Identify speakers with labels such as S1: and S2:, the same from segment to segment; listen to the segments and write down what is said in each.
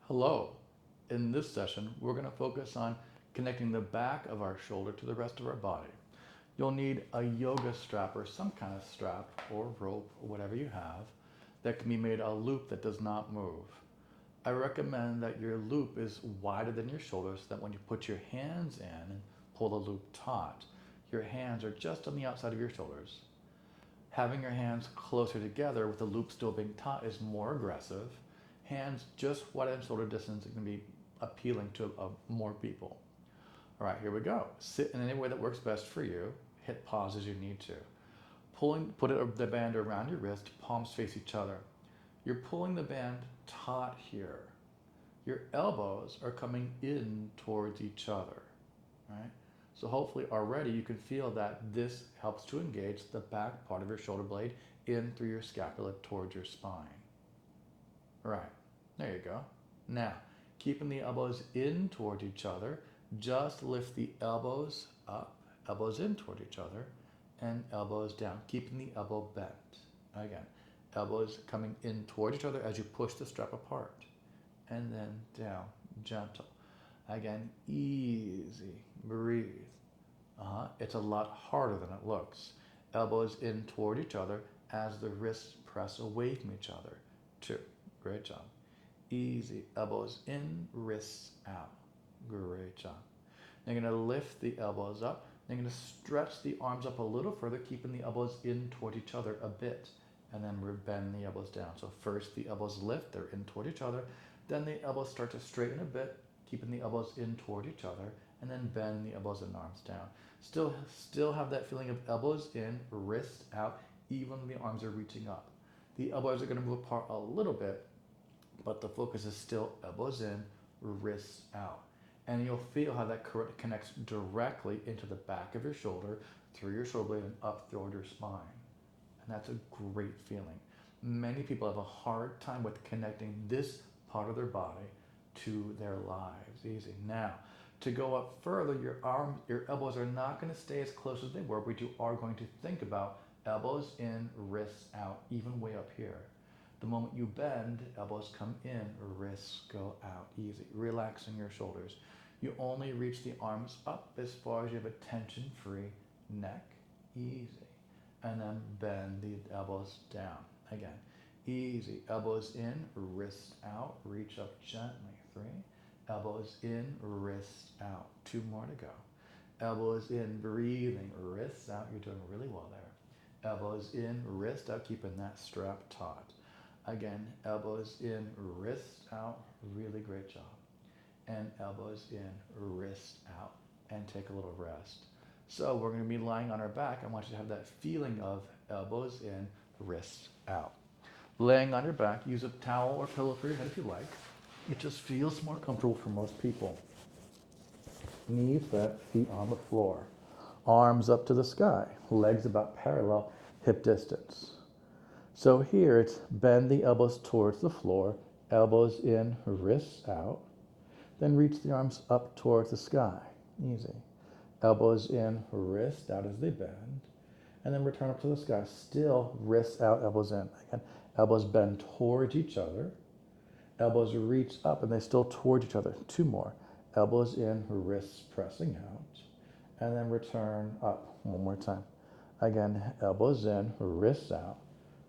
S1: Hello. In this session, we're going to focus on connecting the back of our shoulder to the rest of our body. You'll need a yoga strap or some kind of strap or rope or whatever you have that can be made a loop that does not move. I recommend that your loop is wider than your shoulders so that when you put your hands in and pull the loop taut, your hands are just on the outside of your shoulders. Having your hands closer together with the loop still being taut is more aggressive. Hands just wide shoulder distance can be appealing to more people. All right, here we go. Sit in any way that works best for you. Hit pause as you need to. Put the band around your wrist, palms face each other. You're pulling the band taut here. Your elbows are coming in towards each other, right? So hopefully already you can feel that this helps to engage the back part of your shoulder blade in through your scapula towards your spine. Right, there you go. Now, keeping the elbows in toward each other, just lift the elbows up, elbows in toward each other, and elbows down, keeping the elbow bent. Again, elbows coming in toward each other as you push the strap apart, and then down, gentle. Again, easy, breathe. It's a lot harder than it looks. Elbows in toward each other as the wrists press away from each other. 2. Great job. Easy. Elbows in, wrists out. Great job. Now you're going to lift the elbows up. Then you're going to stretch the arms up a little further, keeping the elbows in toward each other a bit. And then we bend the elbows down. So first the elbows lift, they're in toward each other. Then the elbows start to straighten a bit, keeping the elbows in toward each other. And then bend the elbows and arms down. Still have that feeling of elbows in, wrists out, even when the arms are reaching up. The elbows are going to move apart a little bit, but the focus is still elbows in, wrists out. And you'll feel how that connects directly into the back of your shoulder, through your shoulder blade, and up toward your spine. And that's a great feeling. Many people have a hard time with connecting this part of their body to their lives. Easy. Now, to go up further, your elbows are not going to stay as close as they were, but you are going to think about elbows in, wrists out, even way up here. The moment you bend, elbows come in, wrists go out. Easy. Relaxing your shoulders. You only reach the arms up as far as you have a tension-free neck. Easy. And then bend the elbows down. Again, easy. Elbows in, wrists out. Reach up gently. 3. Elbows in, wrists out. 2 more to go. Elbows in, breathing, wrists out. You're doing really well there. Elbows in, wrist out, keeping that strap taut. Again, elbows in, wrists out. Really great job. And elbows in, wrist out. And take a little rest. So we're going to be lying on our back. I want you to have that feeling of elbows in, wrists out. Laying on your back, use a towel or pillow for your head if you like. It just feels more comfortable for most people. Knees flat, feet on the floor. Arms up to the sky, legs about parallel, hip distance. So here it's bend the elbows towards the floor, elbows in, wrists out. Then reach the arms up towards the sky. Easy. Elbows in, wrists out as they bend. And then return up to the sky. Still wrists out, elbows in. Again, elbows bend towards each other. Elbows reach up and they still towards each other. 2 more. Elbows in, wrists pressing out. And then return up 1 more time. Again, elbows in, wrists out.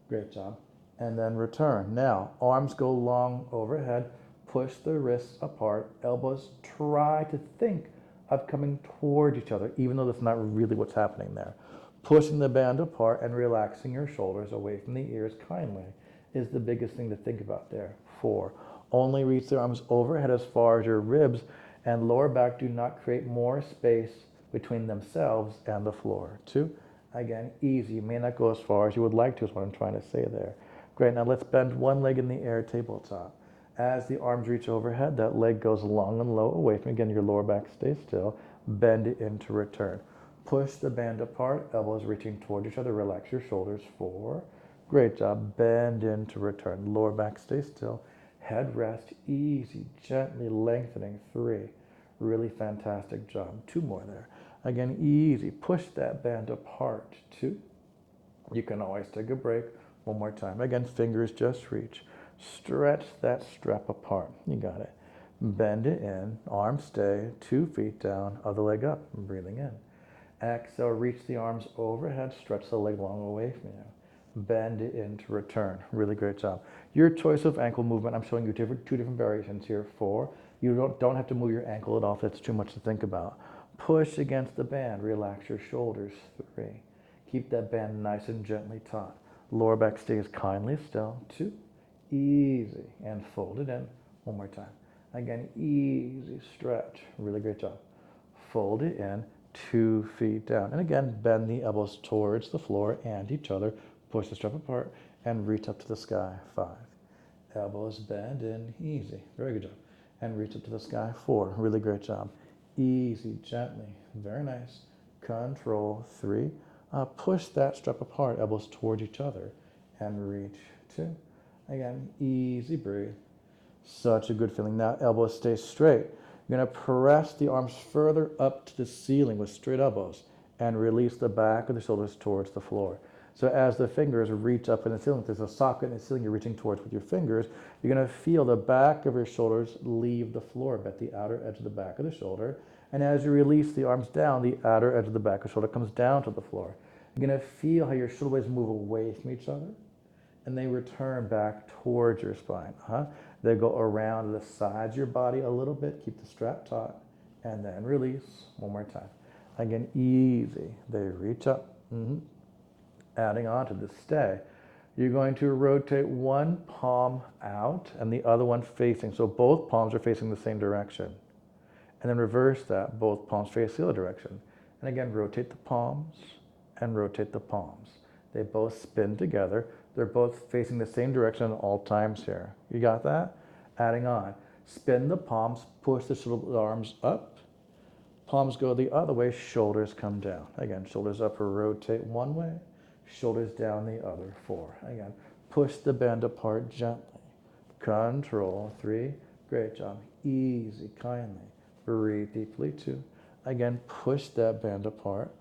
S1: Great job. And then return. Now, arms go long overhead. Push the wrists apart. Elbows try to think of coming toward each other, even though that's not really what's happening there. Pushing the band apart and relaxing your shoulders away from the ears kindly is the biggest thing to think about there. 4. Only reach the arms overhead as far as your ribs and lower back. Do not create more space between themselves and the floor. 2. Again, easy. You may not go as far as you would like to, is what I'm trying to say there. Great. Now let's bend one leg in the air, tabletop. As the arms reach overhead, that leg goes long and low away from, again, your lower back stays still. Bend it into return. Push the band apart, elbows reaching toward each other. Relax your shoulders. 4. Great job. Bend into return. Lower back stays still. Head rest. Easy. Gently lengthening. 3. Really fantastic job. 2 more there. Again, easy. Push that band apart. 2. You can always take a break. 1 more time. Again, fingers just reach. Stretch that strap apart. You got it. Bend it in, arms stay, 2 feet down, other leg up, breathing in. Exhale, reach the arms overhead, stretch the leg long away from you. Bend it in to return. Really great job. Your choice of ankle movement, I'm showing you two different variations here. 4, you don't have to move your ankle at all if that's too much to think about. Push against the band, relax your shoulders. 3, keep that band nice and gently taut. Lower back stays kindly still. 2, easy, and fold it in. One more time. Again, easy stretch. Really great job. Fold it in, 2 feet down. And again, bend the elbows towards the floor and each other. Push the strap apart and reach up to the sky. 5. Elbows bend in, easy. Very good job. And reach up to the sky. 4. Really great job. Easy, gently. Very nice. Control. 3. Push that strap apart, elbows towards each other, and reach. 2. Again, easy breathe. Such a good feeling. Now elbows stay straight. You're going to press the arms further up to the ceiling with straight elbows and release the back of the shoulders towards the floor. So as the fingers reach up in the ceiling, there's a socket in the ceiling you're reaching towards with your fingers, you're going to feel the back of your shoulders leave the floor, but the outer edge of the back of the shoulder. And as you release the arms down, the outer edge of the back of the shoulder comes down to the floor. You're going to feel how your shoulder blades move away from each other, and they return back towards your spine. They go around the sides of your body a little bit, keep the strap taut, and then release. One more time. Again, easy. They reach up. Adding on to the stay, you're going to rotate one palm out and the other one facing. So both palms are facing the same direction. And then reverse that, both palms face the other direction. And again, rotate the palms and rotate the palms. They both spin together. They're both facing the same direction at all times here. You got that? Adding on. Spin the palms, push the arms up. Palms go the other way, shoulders come down. Again, shoulders up, rotate one way, shoulders down the other. 4. Again, push the band apart gently. Control. 3. Great job. Easy, kindly. Breathe deeply. 2. Again, push that band apart.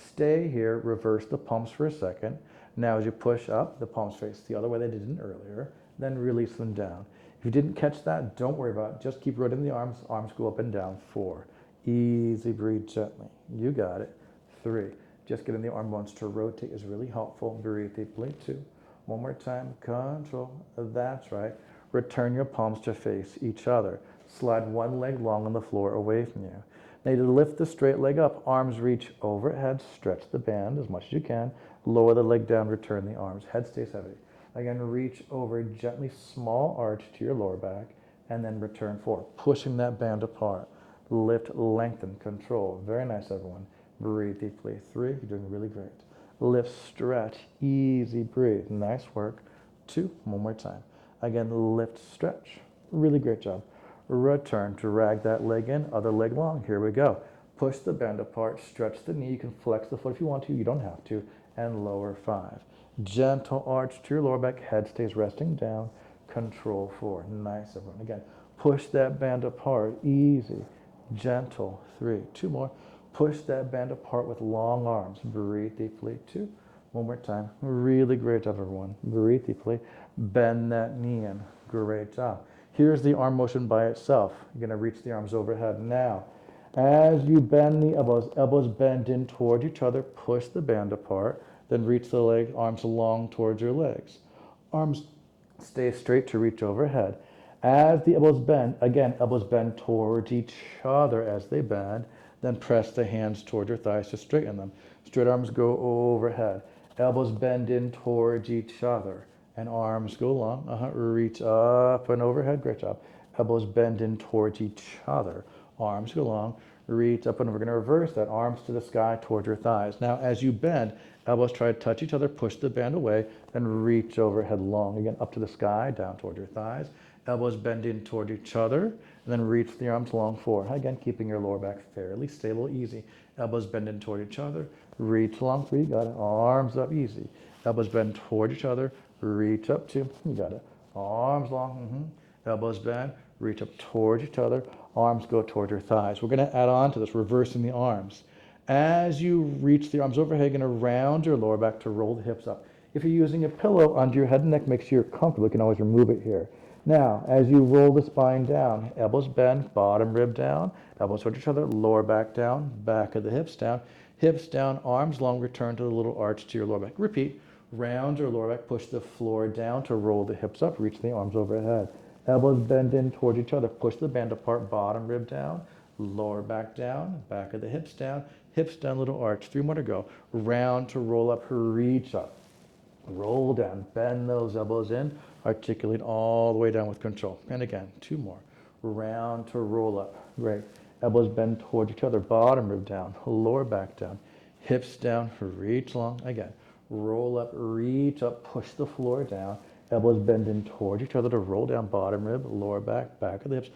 S1: Stay here, reverse the palms for a second. Now as you push up, the palms face the other way they didn't earlier, then release them down. If you didn't catch that, don't worry about it. Just keep rotating the arms. Arms go up and down. 4. Easy, breathe gently. You got it. 3. Just getting the arm bones to rotate is really helpful. Breathe deeply. 2. One more time. Control. That's right. Return your palms to face each other. Slide one leg long on the floor away from you. Now you lift the straight leg up. Arms reach overhead. Stretch the band as much as you can. Lower the leg down. Return the arms. Head stays heavy. Again, reach over gently, small arch to your lower back, and then return forward, pushing that band apart. Lift, lengthen, control. Very nice, everyone. Breathe deeply. 3. You're doing really great. Lift, stretch, easy breathe. Nice work. 2. One more time. Again, lift, stretch. Really great job. Return, drag that leg in, other leg long. Here we go. Push the band apart, stretch the knee. You can flex the foot if you want to. You don't have to. And lower. 5. Gentle arch to your lower back. Head stays resting down. Control. 4. Nice, everyone. Again, push that band apart. Easy. Gentle. 3. 2 more. Push that band apart with long arms. Breathe deeply. 2. One more time. Really great job, everyone. Breathe deeply. Bend that knee in. Great job. Here's the arm motion by itself. You're going to reach the arms overhead. Now, as you bend the elbows, elbows bend in towards each other, push the band apart, then reach the leg, arms long towards your legs. Arms stay straight to reach overhead. As the elbows bend, again, elbows bend towards each other as they bend, then press the hands toward your thighs to straighten them. Straight arms go overhead. Elbows bend in towards each other, and arms go long. Reach up and overhead. Great job. Elbows bend in towards each other. Arms go long. Reach up and over. We're going to reverse that. Arms to the sky towards your thighs. Now, as you bend, elbows try to touch each other. Push the band away. Then reach overhead long. Again, up to the sky, down toward your thighs. Elbows bend in toward each other, and then reach the arms long forward. Again, keeping your lower back fairly stable, easy. Elbows bend in toward each other, reach long 3, got it. Arms up, easy. Elbows bend toward each other, reach up 2, you got it. Arms long, Elbows bend, reach up toward each other, arms go toward your thighs. We're going to add on to this, reversing the arms. As you reach the arms overhead, you're going to round your lower back to roll the hips up. If you're using a pillow under your head and neck, make sure you're comfortable. You can always remove it here. Now, as you roll the spine down, elbows bend, bottom rib down, elbows toward each other, lower back down, back of the hips down, arms long, return to the little arch to your lower back. Repeat, round your lower back, push the floor down to roll the hips up, reach the arms overhead. Elbows bend in towards each other, push the band apart, bottom rib down, lower back down, back of the hips down, little arch. 3 more to go. Round to roll up, reach up. Roll down, bend those elbows in, articulate all the way down with control. And again, 2 more. Round to roll up. Great. Elbows bend towards each other, bottom rib down, lower back down, hips down, reach long. Again, roll up, reach up, push the floor down. Elbows bend in towards each other to roll down, bottom rib, lower back, back of the hips.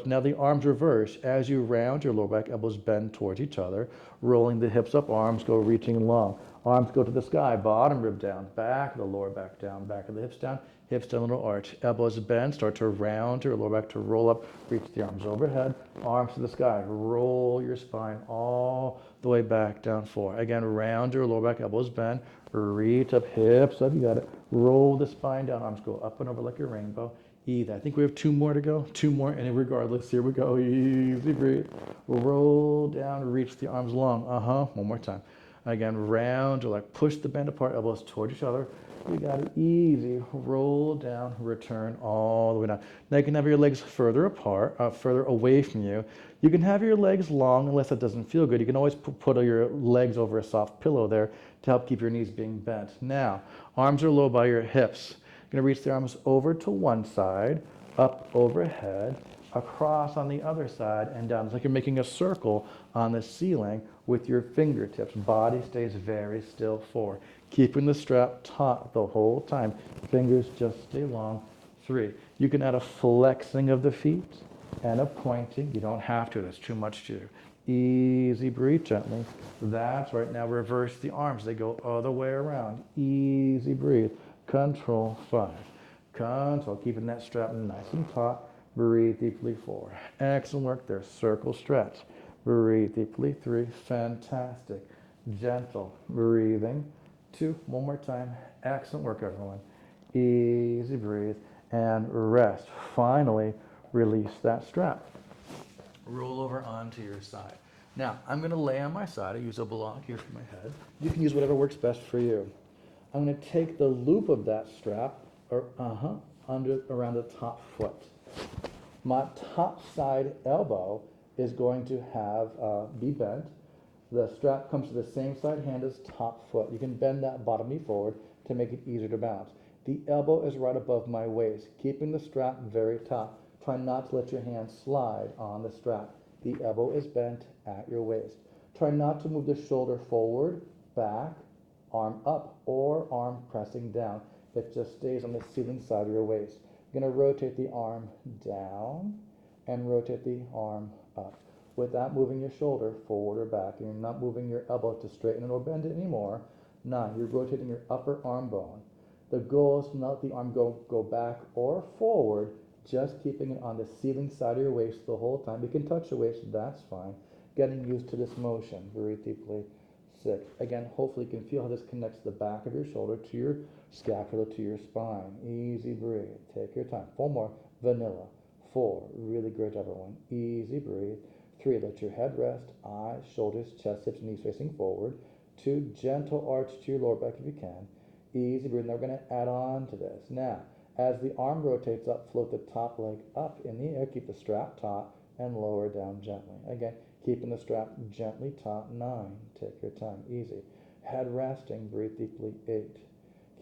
S1: Now the arms reverse. As you round your lower back, elbows bend towards each other, rolling the hips up, arms go reaching long. Arms go to the sky, bottom rib down, back of the lower back down, back of the hips down, little arch. Elbows bend, start to round your lower back to roll up, reach the arms overhead, arms to the sky. Roll your spine all the way back down 4. Again, round your lower back, elbows bend, reach up, hips up, you got it. Roll the spine down, arms go up and over like a rainbow. Easy. I think we have 2 more to go. 2 more, and regardless, here we go. Easy, breathe. Roll down, reach the arms long. One more time. Again, round your leg, push the band apart, elbows towards each other. You got it, easy. Roll down, return all the way down. Now you can have your legs further apart, further away from you. You can have your legs long unless it doesn't feel good. You can always put your legs over a soft pillow there to help keep your knees being bent. Now, arms are low by your hips. You're gonna reach the arms over to one side, up overhead, across on the other side, and down. It's like you're making a circle on the ceiling with your fingertips. Body stays very still. 4. Keeping the strap taut the whole time. Fingers just stay long. 3. You can add a flexing of the feet and a pointing. You don't have to, that's too much to do. Easy, breathe gently. That's right. Now reverse the arms. They go all the way around. Easy, breathe. Control. 5. Control, keeping that strap nice and taut. Breathe deeply. 4. Excellent work there. Circle stretch. Breathe deeply. 3. Fantastic. Gentle breathing. 2. One more time. Excellent work, everyone. Easy breathe and rest. Finally, release that strap. Roll over onto your side. Now, I'm going to lay on my side. I use a block here for my head. You can use whatever works best for you. I'm going to take the loop of that strap around the top foot. My top side elbow is going to be bent. The strap comes to the same side hand as top foot. You can bend that bottom knee forward to make it easier to balance. The elbow is right above my waist, keeping the strap very taut. Try not to let your hand slide on the strap. The elbow is bent at your waist. Try not to move the shoulder forward, back, arm up, or arm pressing down. It just stays on the ceiling side of your waist. You're going to rotate the arm down and rotate the arm up without moving your shoulder forward or back. And you're not moving your elbow to straighten it or bend it anymore. 9, you're rotating your upper arm bone. The goal is to not let the arm go back or forward, just keeping it on the ceiling side of your waist the whole time. You can touch your waist, that's fine. Getting used to this motion. Breathe deeply. 6. Again, hopefully you can feel how this connects the back of your shoulder to your scapula to your spine. Easy breathe. Take your time. 4 more. Vanilla. 4. Really great, everyone. Easy breathe. 3. Let your head rest. Eyes, shoulders, chest, hips, knees facing forward. 2. Gentle arch to your lower back if you can. Easy breathe. Now we're going to add on to this. Now, as the arm rotates up, float the top leg up in the air. Keep the strap taut and lower down gently. Again, keeping the strap gently taut. 9. Take your time. Easy. Head resting. Breathe deeply. 8.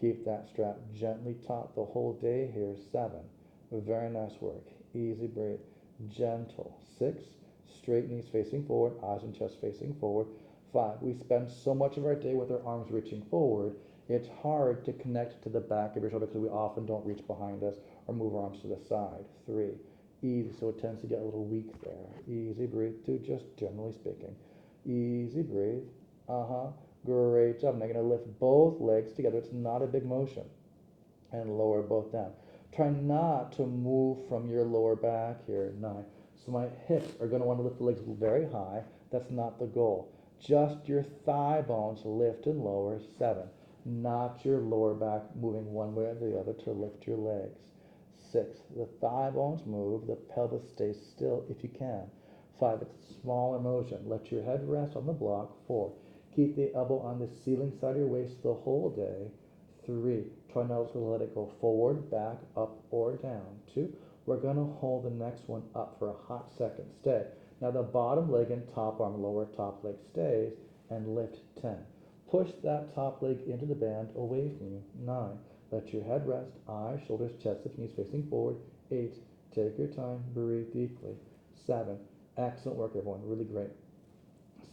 S1: Keep that strap gently taut the whole day here. 7. Very nice work. Easy breathe. Gentle. 6. Straight knees facing forward. Eyes and chest facing forward. 5. We spend so much of our day with our arms reaching forward. It's hard to connect to the back of your shoulder because we often don't reach behind us or move our arms to the side. 3. Easy, so it tends to get a little weak there. Easy breathe. 2, just generally speaking. Easy breathe. Great job. Now you're going to lift both legs together. It's not a big motion. And lower both down. Try not to move from your lower back here. 9. So my hips are going to want to lift the legs very high. That's not the goal. Just your thigh bones lift and lower. 7. not your lower back moving one way or the other to lift your legs. 6, the thigh bones move, the pelvis stays still if you can. 5, it's a smaller motion. Let your head rest on the block. 4, keep the elbow on the ceiling side of your waist the whole day. 3, try not to let it go forward, back, up, or down. 2, we're going to hold the next one up for a hot second. Stay. Now the bottom leg and top arm, lower top leg stays, and lift. 10. Push that top leg into the band away from you. 9. Let your head rest, eyes, shoulders, chest, hips, knees facing forward. 8. Take your time, breathe deeply. 7. Excellent work, everyone, really great.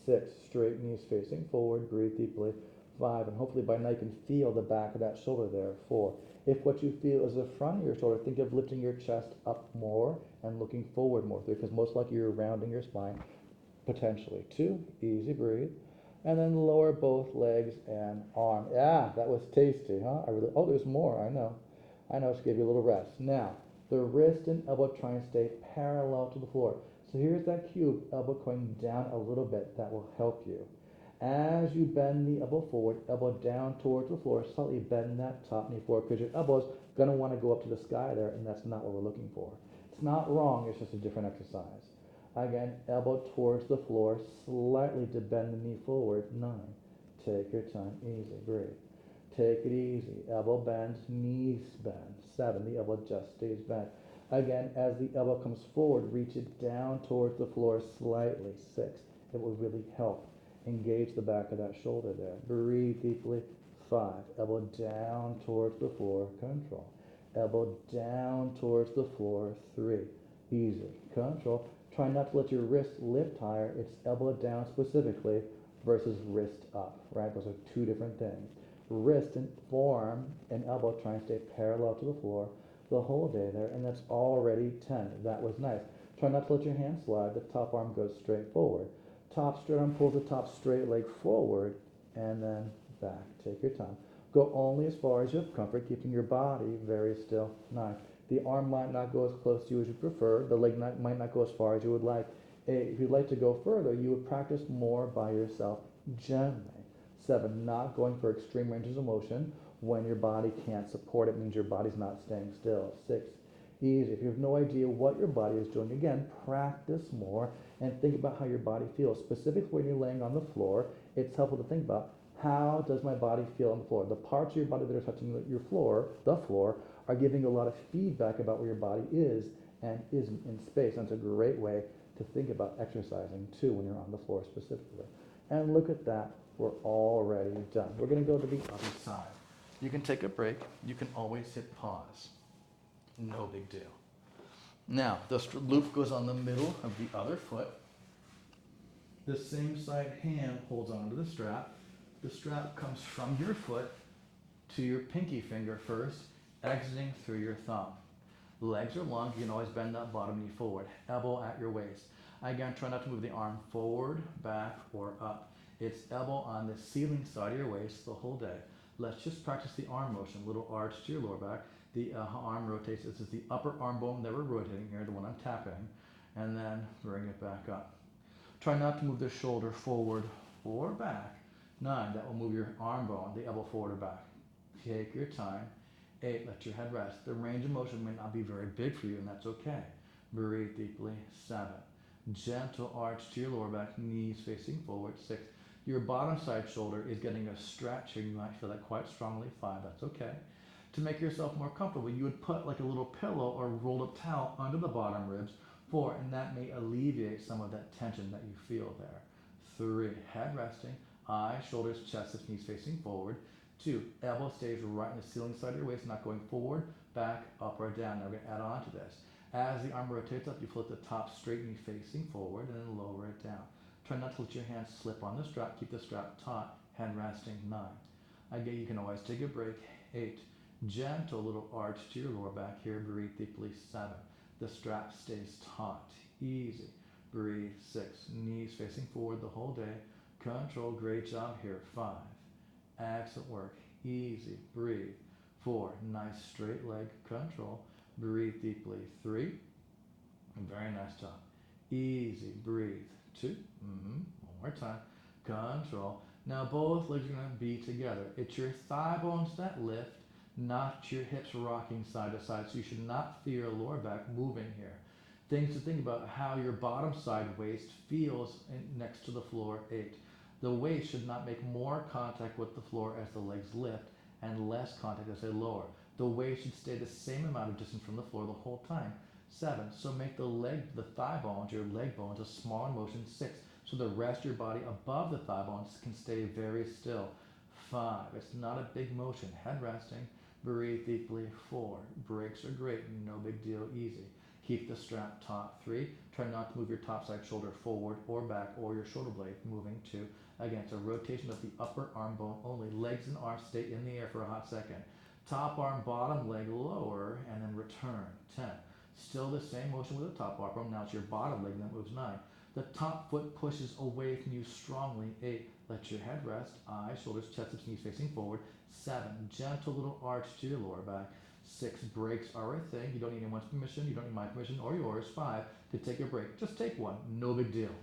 S1: 6. Straight knees facing forward, breathe deeply. 5. And hopefully by now you can feel the back of that shoulder there. 4. If what you feel is the front of your shoulder, think of lifting your chest up more and looking forward more, because most likely you're rounding your spine, potentially. 2. Easy breathe. And then lower both legs and arm. Yeah, that was tasty, huh? Oh, there's more, I know. I know, just gave you a little rest. Now, the wrist and elbow try and stay parallel to the floor. So here's that cube, elbow going down a little bit. That will help you. As you bend the elbow forward, elbow down towards the floor, slightly bend that top knee forward, because your elbow's going to want to go up to the sky there, and that's not what we're looking for. It's not wrong, it's just a different exercise. Again, elbow towards the floor, slightly to bend the knee forward. 9. Take your time, easy, breathe. Take it easy. Elbow bends, knees bend. 7. The elbow just stays bent. Again, as the elbow comes forward, reach it down towards the floor slightly. 6. It will really help engage the back of that shoulder there. Breathe deeply. 5. Elbow down towards the floor. Control. Elbow down towards the floor. 3. Easy. Control. Try not to let your wrist lift higher. It's elbow down specifically versus wrist up, right? Those are two different things. Wrist and forearm and elbow try and stay parallel to the floor the whole day there, and that's already 10. That was nice. Try not to let your hand slide. The top arm goes straight forward. Top straight arm pulls the top straight leg forward and then back. Take your time. Go only as far as you have comfort, keeping your body very still. 9. The arm might not go as close to you as you prefer. The leg might not go as far as you would like. 8. If you'd like to go further, you would practice more by yourself gently. 7. Not going for extreme ranges of motion when your body can't support it, means your body's not staying still. 6. Easy. If you have no idea what your body is doing, again, practice more and think about how your body feels. Specifically when you're laying on the floor, it's helpful to think about, how does my body feel on the floor? The parts of your body that are touching your floor, the floor, are giving you a lot of feedback about where your body is and isn't in space. And it's a great way to think about exercising too when you're on the floor specifically. And look at that, we're already done. We're going to go to the other side. You can take a break. You can always hit pause. No big deal. Now, the loop goes on the middle of the other foot. The same side hand holds onto the strap. The strap comes from your foot to your pinky finger first, exiting through your thumb. Legs are long. You can always bend that bottom knee forward. Elbow at your waist. Again, try not to move the arm forward, back, or up. It's elbow on the ceiling side of your waist the whole day. Let's just practice the arm motion. Little arch to your lower back. The arm rotates. This is the upper arm bone that we're rotating here, the one I'm tapping. And then bring it back up. Try not to move the shoulder forward or back. 9, that will move your arm bone, the elbow forward or back. Take your time. 8, let your head rest. The range of motion may not be very big for you, and that's okay. Breathe deeply. 7, gentle arch to your lower back, knees facing forward. 6, your bottom side shoulder is getting a stretch here. You might feel that quite strongly. 5, that's okay. To make yourself more comfortable, you would put like a little pillow or rolled up towel under the bottom ribs. 4, and that may alleviate some of that tension that you feel there. 3, head resting, eyes, shoulders, chest, knees facing forward. 2, elbow stays right in the ceiling side of your waist, not going forward, back, up, or down. Now we're going to add on to this. As the arm rotates up, you flip the top straight knee facing forward and then lower it down. Try not to let your hands slip on the strap. Keep the strap taut, head resting. 9. Again, you can always take a break. 8, gentle little arch to your lower back here. Breathe deeply. 7, the strap stays taut. Easy. Breathe. 6, knees facing forward the whole day. Control. Great job here. 5, excellent work. Easy. Breathe. 4, nice straight leg. Control. Breathe deeply. 3, very nice job. Easy. Breathe. 2, one more time. Control. Now both legs are going to be together. It's your thigh bones that lift, not your hips rocking side to side. So you should not feel your lower back moving here. Things to think about: how your bottom side waist feels next to the floor. 8. The waist should not make more contact with the floor as the legs lift and less contact as they lower. The waist should stay the same amount of distance from the floor the whole time. 7. So make the thigh bones, your leg bones, a small in motion. 6. So the rest of your body above the thigh bones can stay very still. 5. It's not a big motion. Head resting. Breathe deeply. 4. Breaks are great. No big deal. Easy. Keep the strap taut. 3. Try not to move your top side shoulder forward or back or your shoulder blade moving. 2. Again, it's a rotation of the upper arm bone only. Legs and arms stay in the air for a hot second. Top arm, bottom leg lower, and then return. 10. Still the same motion with the top arm. Now it's your bottom leg that moves. 9. The top foot pushes away from you strongly. 8. Let your head rest. Eyes, shoulders, chest, hips, knees facing forward. 7. Gentle little arch to your lower back. 6. Breaks are a thing. You don't need anyone's permission. You don't need my permission or yours. 5. To take a break. Just take one. No big deal.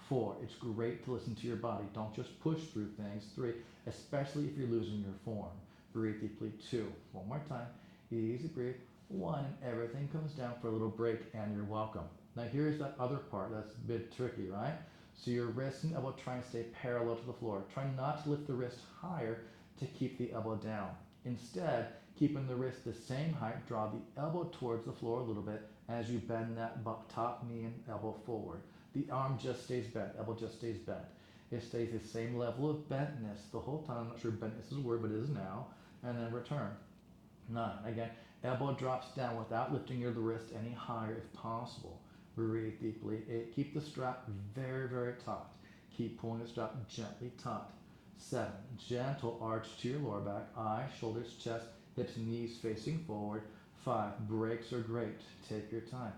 S1: 4. It's great to listen to your body. Don't just push through things. 3. Especially if you're losing your form. Breathe deeply. 2. One more time. Easy breathe. 1. And everything comes down for a little break, and you're welcome. Now here's that other part that's a bit tricky, right? So your wrist and elbow try and stay parallel to the floor. Try not to lift the wrist higher to keep the elbow down. Instead, keeping the wrist the same height, draw the elbow towards the floor a little bit as you bend that top knee and elbow forward. The arm just stays bent, elbow just stays bent. It stays the same level of bentness the whole time. I'm not sure bentness is a word, but it is now. And then return. 9. Again, elbow drops down without lifting your wrist any higher if possible. Breathe deeply. 8. Keep the strap very, very taut. Keep pulling the strap gently taut. 7. Gentle arch to your lower back. Eyes, shoulders, chest, hips, knees facing forward. 5. Breaks are great. Take your time.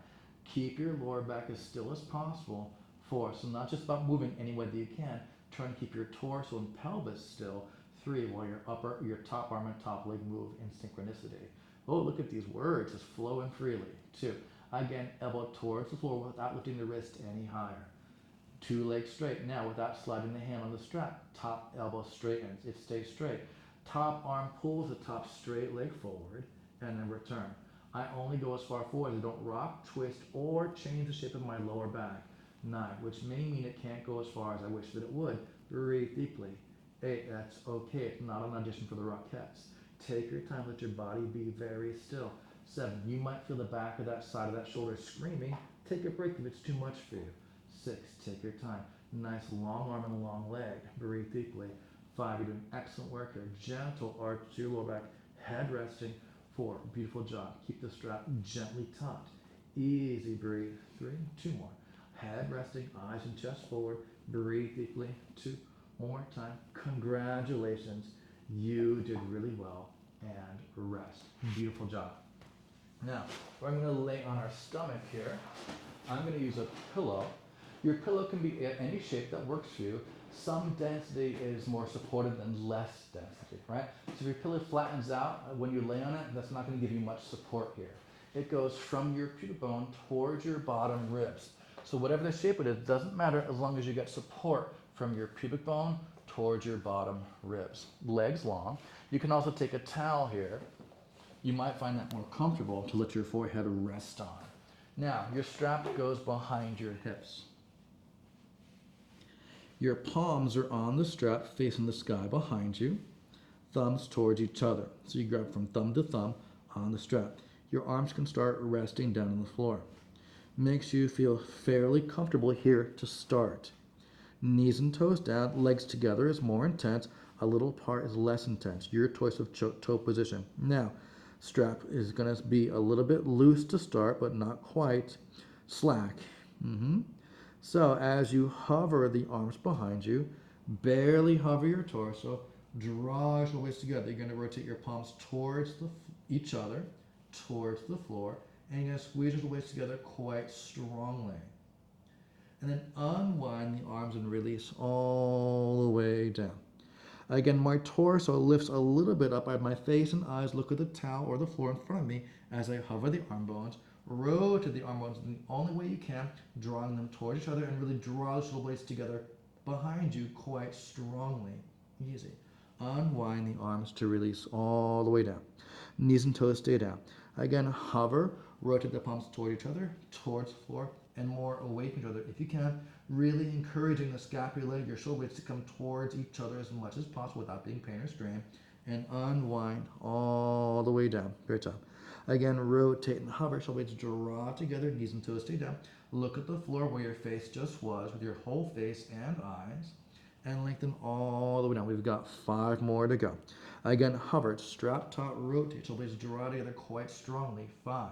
S1: Keep your lower back as still as possible. 4. So not just about moving any way that you can. Try and keep your torso and pelvis still. 3. While your top arm and top leg move in synchronicity. Oh, look at these words. Just flowing freely. 2. Again, elbow towards the floor without lifting the wrist any higher. 2 legs straight. Now, without sliding the hand on the strap, top elbow straightens. It stays straight. Top arm pulls the top straight leg forward, and then return. I only go as far forward as I don't rock, twist, or change the shape of my lower back. 9, which may mean it can't go as far as I wish that it would. Breathe deeply. 8, that's okay. It's not an audition for the Rockettes. Take your time. Let your body be very still. 7. You might feel the back of that side of that shoulder screaming. Take a break if it's too much for you. 6. Take your time. Nice long arm and long leg. Breathe deeply. 5. You're doing excellent work here. Gentle arch to your lower back. Head resting. 4. Beautiful job. Keep the strap gently taut. Easy breathe. 3. 2 more. Head resting. Eyes and chest forward. Breathe deeply. 2. One more time. Congratulations. You did really well. And rest. Beautiful job. Now, we're going to lay on our stomach here. I'm going to use a pillow. Your pillow can be any shape that works for you. Some density is more supportive than less density, right? So if your pillow flattens out when you lay on it, that's not going to give you much support here. It goes from your pubic bone towards your bottom ribs. So whatever the shape it is, doesn't matter as long as you get support from your pubic bone towards your bottom ribs. Legs long. You can also take a towel here. You might find that more comfortable to let your forehead rest on. Now, your strap goes behind your hips. Your palms are on the strap facing the sky behind you, thumbs towards each other. So you grab from thumb to thumb on the strap. Your arms can start resting down on the floor. Makes you feel fairly comfortable here to start. Knees and toes down, legs together is more intense. A little apart is less intense. Your choice of toe position. Now, strap is going to be a little bit loose to start, but not quite slack. So as you hover the arms behind you, barely hover your torso, draw your waist together. You're going to rotate your palms towards each other, towards the floor, and you're going to squeeze your waist together quite strongly. And then unwind the arms and release all the way down. Again, my torso lifts a little bit up. I have my face and eyes look at the towel or the floor in front of me as I hover the arm bones. Rotate the arm bones in the only way you can, drawing them towards each other, and really draw the shoulder blades together behind you quite strongly. Easy. Unwind the arms to release all the way down. Knees and toes stay down. Again, hover, rotate the palms toward each other, towards the floor, and more away from each other. If you can, really encouraging the scapula, your shoulder blades to come towards each other as much as possible without being pain or strain. And unwind all the way down. Great job. Again, rotate and hover, shoulder blades draw together, knees and toes stay down. Look at the floor where your face just was with your whole face and eyes. And lengthen all the way down. We've got 5 more to go. Again, hover, strap taut, rotate. Shoulder blades draw together quite strongly. 5.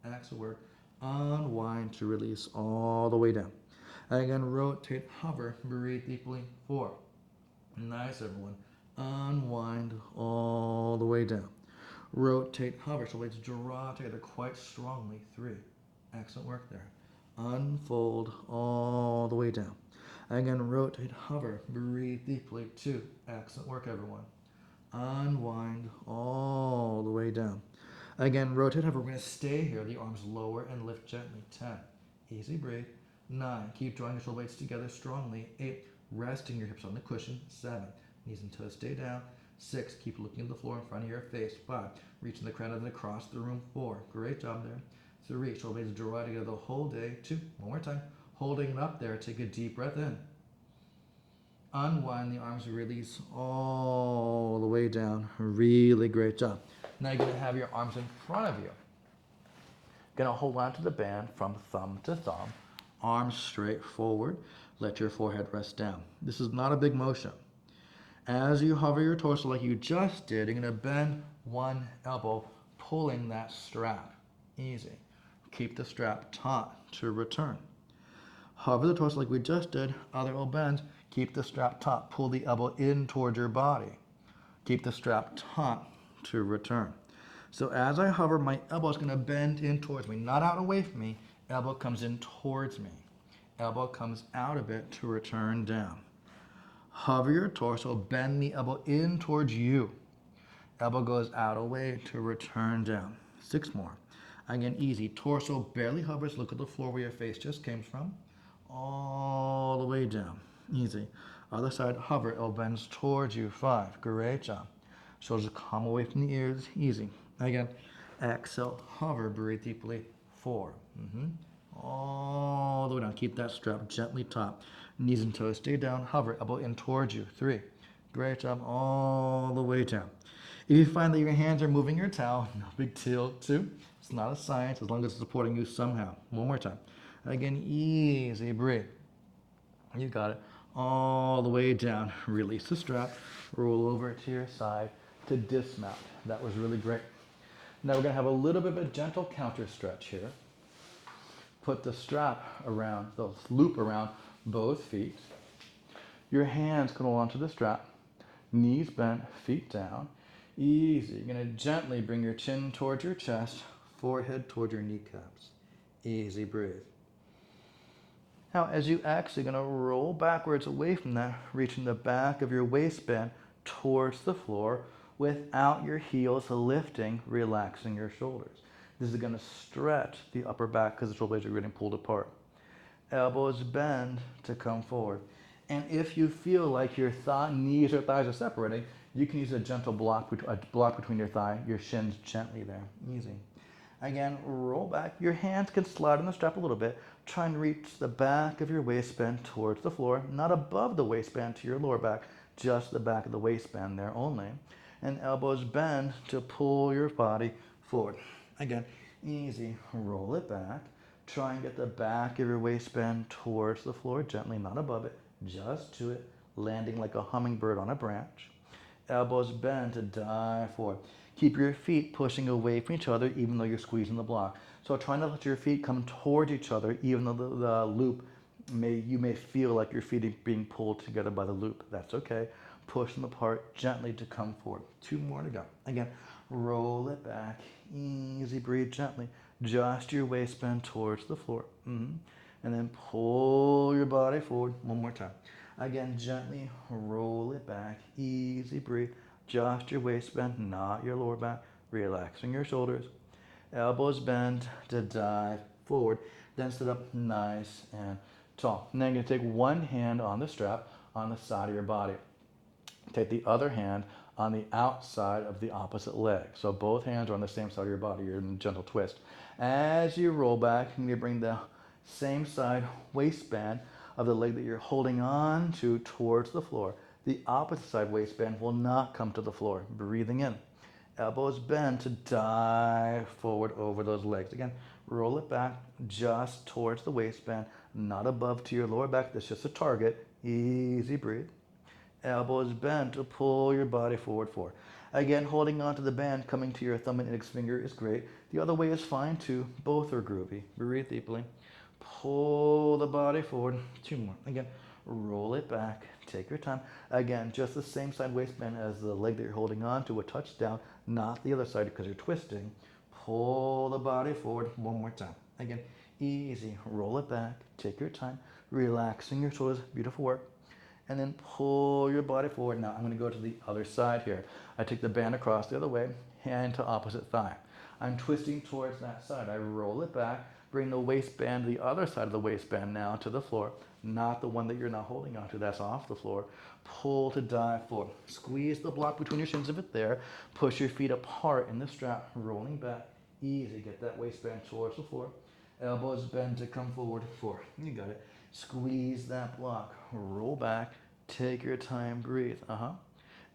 S1: Excellent work. Unwind to release all the way down. Again, rotate, hover, breathe deeply. 4. Nice, everyone. Unwind all the way down. Rotate, hover. Shoulder blades draw together quite strongly. 3. Excellent work there. Unfold all the way down. Again, rotate, hover, breathe deeply. 2. Excellent work, everyone. Unwind all the way down. Again, rotate, hover. We're going to stay here. The arms lower and lift gently. 10. Easy breathe. 9. Keep drawing your shoulder blades together strongly. 8. Resting your hips on the cushion. 7. Knees and toes stay down. 6. Keep looking at the floor in front of your face. 5. Reaching the crown of it across the room. 4. Great job there. 3. Shoulder blades draw together the whole day. 2. One more time. Holding it up there, take a deep breath in. Unwind the arms, release all the way down. Really great job. Now you're going to have your arms in front of you. Going to hold on to the band from thumb to thumb. Arms straight forward. Let your forehead rest down. This is not a big motion. As you hover your torso like you just did, you're going to bend one elbow, pulling that strap. Easy. Keep the strap taut to return. Hover the torso like we just did, other elbow bend, keep the strap taut, pull the elbow in towards your body. Keep the strap taut to return. So as I hover, my elbow is going to bend in towards me, not out away from me, elbow comes in towards me. Elbow comes out a bit to return down. Hover your torso, bend the elbow in towards you. Elbow goes out away to return down. 6 more. Again, easy. Torso barely hovers, look at the floor where your face just came from. All the way down. Easy. Other side, hover, elbow bends towards you. 5. Great job. Shoulders come away from the ears. Easy. Again, exhale, hover, breathe deeply. 4. All the way down. Keep that strap gently taut. Knees and toes stay down. Hover, elbow in towards you. 3. Great job. All the way down. If you find that your hands are moving your towel, no big deal. 2. It's not a science as long as it's supporting you somehow. One more time. Again, easy breathe. You got it. All the way down. Release the strap. Roll over to your side to dismount. That was really great. Now we're going to have a little bit of a gentle counter stretch here. Put the strap around, the loop around both feet. Your hands can hold onto the strap. Knees bent, feet down. Easy. You're going to gently bring your chin towards your chest, forehead towards your kneecaps. Easy breathe. Now, as you exhale, you're going to roll backwards away from that, reaching the back of your waistband towards the floor without your heels lifting, relaxing your shoulders. This is going to stretch the upper back because the shoulder blades are getting pulled apart. Elbows bend to come forward. And if you feel like your knees or thighs are separating, you can use a gentle block between your thigh, your shins gently there. Easy. Again, roll back. Your hands can slide on the strap a little bit. Try and reach the back of your waistband towards the floor, not above the waistband to your lower back, just the back of the waistband there only. And elbows bend to pull your body forward. Again, easy. Roll it back. Try and get the back of your waistband towards the floor, gently, not above it, just to it, landing like a hummingbird on a branch. Elbows bend to dive forward. Keep your feet pushing away from each other even though you're squeezing the block. So try not to let your feet come towards each other even though the loop, you may feel like your feet are being pulled together by the loop. That's okay. Push them apart gently to come forward. 2 more to go. Again, roll it back. Easy, breathe gently. Just your waistband towards the floor. And then pull your body forward. 1 more time. Again, gently roll it back. Easy, breathe. Just your waistband, not your lower back. Relaxing your shoulders. Elbows bend to dive forward. Then sit up nice and tall. And then you're going to take one hand on the strap on the side of your body. Take the other hand on the outside of the opposite leg. So both hands are on the same side of your body. You're in a gentle twist. As you roll back, you bring the same side waistband of the leg that you're holding on to towards the floor. The opposite side waistband will not come to the floor. Breathing in. Elbows bend to dive forward over those legs. Again, roll it back just towards the waistband, not above to your lower back. That's just a target. Easy breathe. Elbows bent to pull your body forward. Again, holding onto the band, coming to your thumb and index finger is great. The other way is fine too. Both are groovy. Breathe deeply. Pull the body forward. 2 more. Again, roll it back. Take your time. Again, just the same side waistband as the leg that you're holding on to, a touch down, not the other side because you're twisting. Pull the body forward 1 more time. Again, easy. Roll it back. Take your time. Relaxing your shoulders. Beautiful work. And then pull your body forward. Now I'm going to go to the other side here. I take the band across the other way, hand to opposite thigh. I'm twisting towards that side. I roll it back, bring the waistband, the other side of the waistband now to the floor, not the one that you're not holding onto, that's off the floor. Pull to dive forward. Squeeze the block between your shins if it's there. Push your feet apart in the strap, rolling back. Easy, get that waistband towards the floor. Elbows bend to come forward. 4. You got it. Squeeze that block. Roll back. Take your time. Breathe.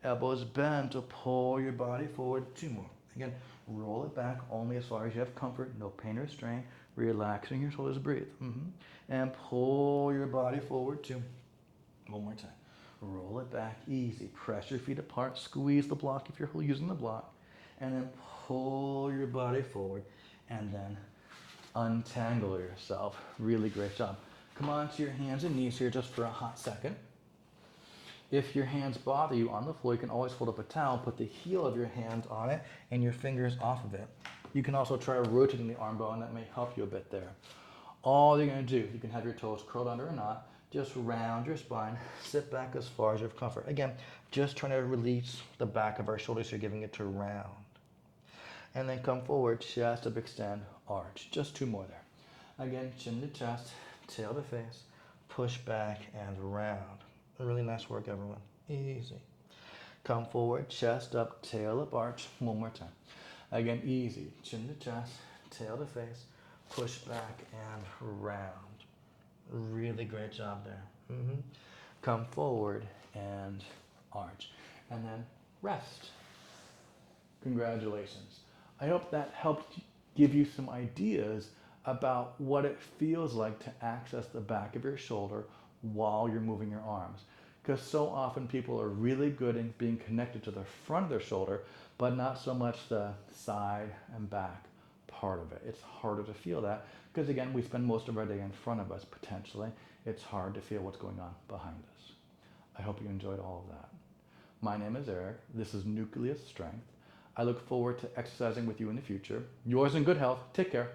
S1: Elbows bend to pull your body forward. 2 more. Again, roll it back only as far as you have comfort. No pain or strain. Relaxing your shoulders. Breathe. And pull your body forward. 2. 1 more time. Roll it back. Easy. Press your feet apart. Squeeze the block if you're using the block. And then pull your body forward. And then untangle yourself. Really great job. Come onto your hands and knees here just for a hot second. If your hands bother you on the floor, you can always fold up a towel, put the heel of your hand on it and your fingers off of it. You can also try rotating the arm bone, that may help you a bit there. All you're going to do, you can have your toes curled under or not, just round your spine, sit back as far as you have comfort. Again, just trying to release the back of our shoulders here, giving it to round. And then come forward, chest up, extend, arch. Just 2 more there. Again, chin to chest, tail to face, push back and round. Really nice work, everyone. Easy. Come forward, chest up, tail up, arch. 1 more time. Again, easy. Chin to chest, tail to face, push back and round. Really great job there. Come forward and arch. And then rest. Congratulations. I hope that helped give you some ideas about what it feels like to access the back of your shoulder while you're moving your arms. Because so often people are really good in being connected to the front of their shoulder, but not so much the side and back part of it. It's harder to feel that because, again, we spend most of our day in front of us potentially. It's hard to feel what's going on behind us. I hope you enjoyed all of that. My name is Eric. This is Nucleus Strength. I look forward to exercising with you in the future. Yours in good health. Take care.